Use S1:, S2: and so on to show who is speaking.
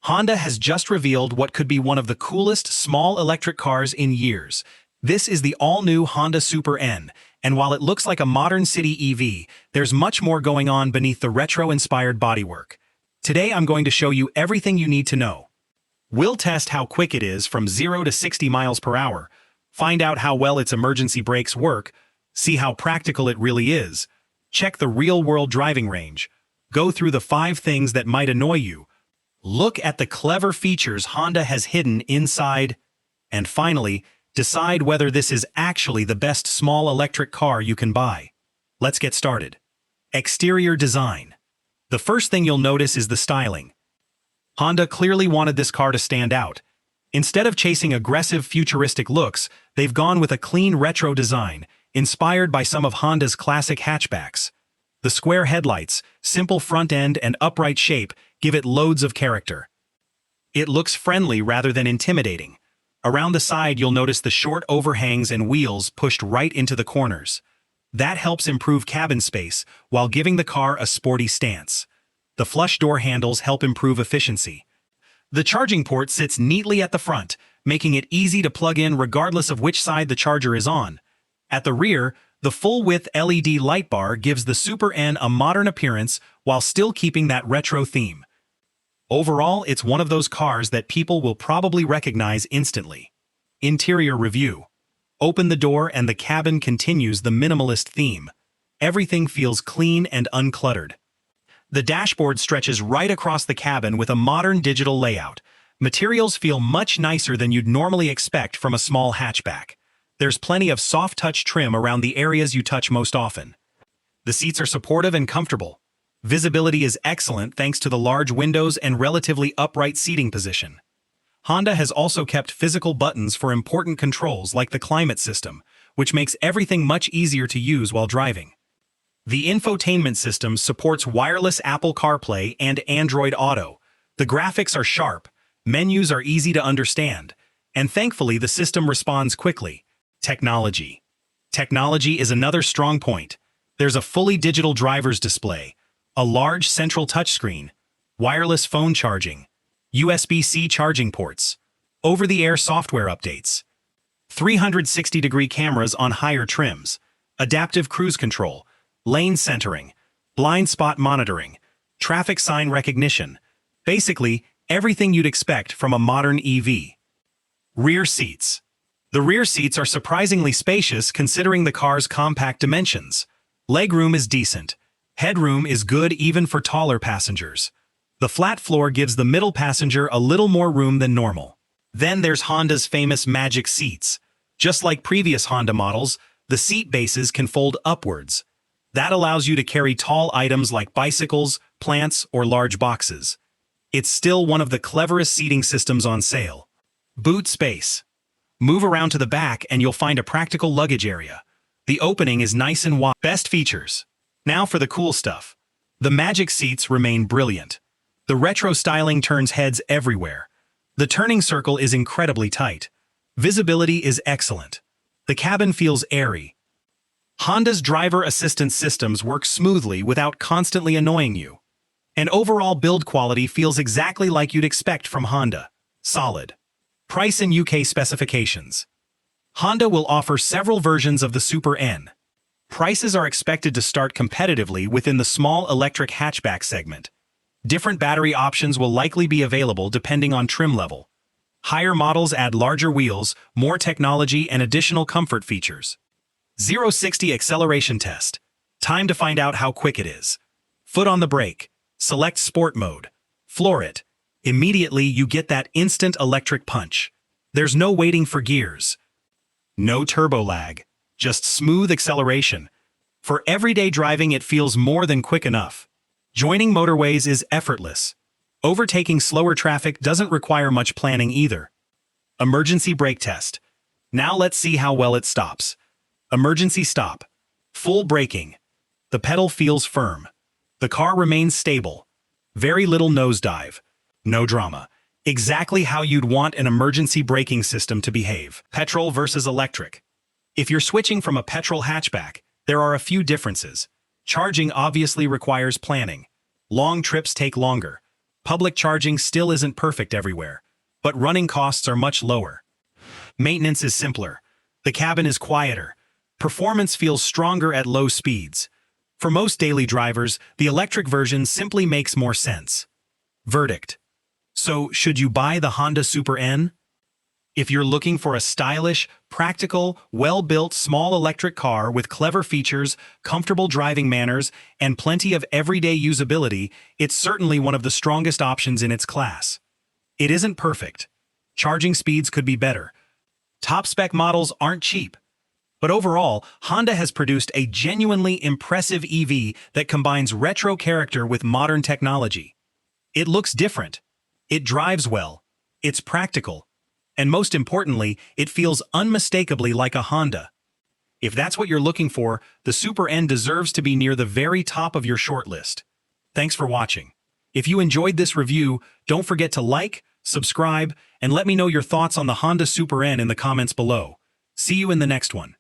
S1: Honda has just revealed what could be one of the coolest small electric cars in years. This is the all-new Honda Super N, and while it looks like a modern city EV, there's much more going on beneath the retro-inspired bodywork. Today I'm going to show you everything you need to know. We'll test how quick it is from 0 to 60 miles per hour, find out how well its emergency brakes work, see how practical it really is, check the real-world driving range, go through the 5 things that might annoy you, look at the clever features Honda has hidden inside, and finally, decide whether this is actually the best small electric car you can buy. Let's get started. Exterior design. The first thing you'll notice is the styling. Honda clearly wanted this car to stand out. Instead of chasing aggressive futuristic looks, they've gone with a clean retro design, inspired by some of Honda's classic hatchbacks. The square headlights, simple front end, and upright shape give it loads of character. It looks friendly rather than intimidating. Around the side you'll notice the short overhangs and wheels pushed right into the corners. That helps improve cabin space while giving the car a sporty stance. The flush door handles help improve efficiency. The charging port sits neatly at the front, making it easy to plug in regardless of which side the charger is on. At the rear, the full-width LED light bar gives the Super N a modern appearance while still keeping that retro theme. Overall, it's one of those cars that people will probably recognize instantly. Interior review. Open the door and the cabin continues the minimalist theme. Everything feels clean and uncluttered. The dashboard stretches right across the cabin with a modern digital layout. Materials feel much nicer than you'd normally expect from a small hatchback. There's plenty of soft-touch trim around the areas you touch most often. The seats are supportive and comfortable. Visibility is excellent thanks to the large windows and relatively upright seating position. Honda has also kept physical buttons for important controls like the climate system, which makes everything much easier to use while driving. The infotainment system supports wireless Apple CarPlay and Android Auto. The graphics are sharp, menus are easy to understand, and thankfully the system responds quickly. Technology. Technology is another strong point. There's a fully digital driver's display, a large central touchscreen, wireless phone charging, USB-C charging ports, over-the-air software updates, 360-degree cameras on higher trims, adaptive cruise control, lane centering, blind spot monitoring, traffic sign recognition, basically everything you'd expect from a modern EV. Rear seats. The rear seats are surprisingly spacious considering the car's compact dimensions. Legroom is decent. Headroom is good even for taller passengers. The flat floor gives the middle passenger a little more room than normal. Then there's Honda's famous magic seats. Just like previous Honda models, the seat bases can fold upwards. That allows you to carry tall items like bicycles, plants, or large boxes. It's still one of the cleverest seating systems on sale. Boot space. Move around to the back and you'll find a practical luggage area. The opening is nice and wide. Best features. Now for the cool stuff. The magic seats remain brilliant. The retro styling turns heads everywhere. The turning circle is incredibly tight. Visibility is excellent. The cabin feels airy. Honda's driver assistance systems work smoothly without constantly annoying you. And overall build quality feels exactly like you'd expect from Honda. Solid. Price and UK specifications. Honda will offer several versions of the Super N. Prices are expected to start competitively within the small electric hatchback segment. Different battery options will likely be available depending on trim level. Higher models add larger wheels, more technology, and additional comfort features. 0-60 acceleration test. Time to find out how quick it is. Foot on the brake. Select Sport mode. Floor it. Immediately you get that instant electric punch. There's no waiting for gears. No turbo lag. Just smooth acceleration. For everyday driving, it feels more than quick enough. Joining motorways is effortless. Overtaking slower traffic doesn't require much planning either. Emergency brake test. Now let's see how well it stops. Emergency stop. Full braking. The pedal feels firm. The car remains stable. Very little nosedive. No drama. Exactly how you'd want an emergency braking system to behave. Petrol versus electric. If you're switching from a petrol hatchback, there are a few differences. Charging obviously requires planning. Long trips take longer. Public charging still isn't perfect everywhere, but running costs are much lower. Maintenance is simpler. The cabin is quieter. Performance feels stronger at low speeds. For most daily drivers, the electric version simply makes more sense. Verdict. So, should you buy the Honda Super N? If you're looking for a stylish, practical, well-built small electric car with clever features, comfortable driving manners, and plenty of everyday usability, it's certainly one of the strongest options in its class. It isn't perfect. Charging speeds could be better. Top-spec models aren't cheap. But overall, Honda has produced a genuinely impressive EV that combines retro character with modern technology. It looks different. It drives well. It's practical. And most importantly, it feels unmistakably like a Honda. If that's what you're looking for, the Super N deserves to be near the very top of your shortlist. Thanks for watching. If you enjoyed this review, don't forget to like, subscribe, and let me know your thoughts on the Honda Super N in the comments below. See you in the next one.